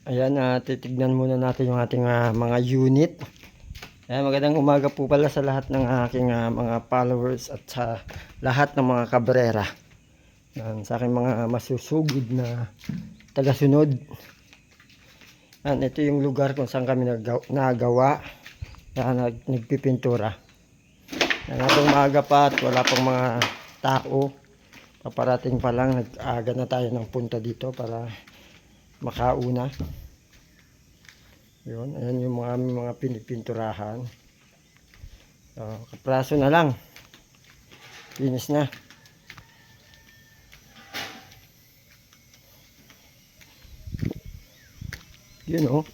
Ayan, titignan muna natin yung ating mga unit. Ayan, magandang umaga po pala sa lahat ng aking mga followers at sa lahat ng mga kabrera. Ayan, sa aking mga masusugid na tagasunod. Ayan, ito yung lugar kung saan kami nagawa. Ayan, nagpipintura. Ayan, itong maaga pa at wala pang mga tao. Paparating pa lang, nag-aga na tayo ng punta dito para makauna. Yun, ayan yung mga pinipinturahan. So, kapraso na lang. Finish na. Yun oh.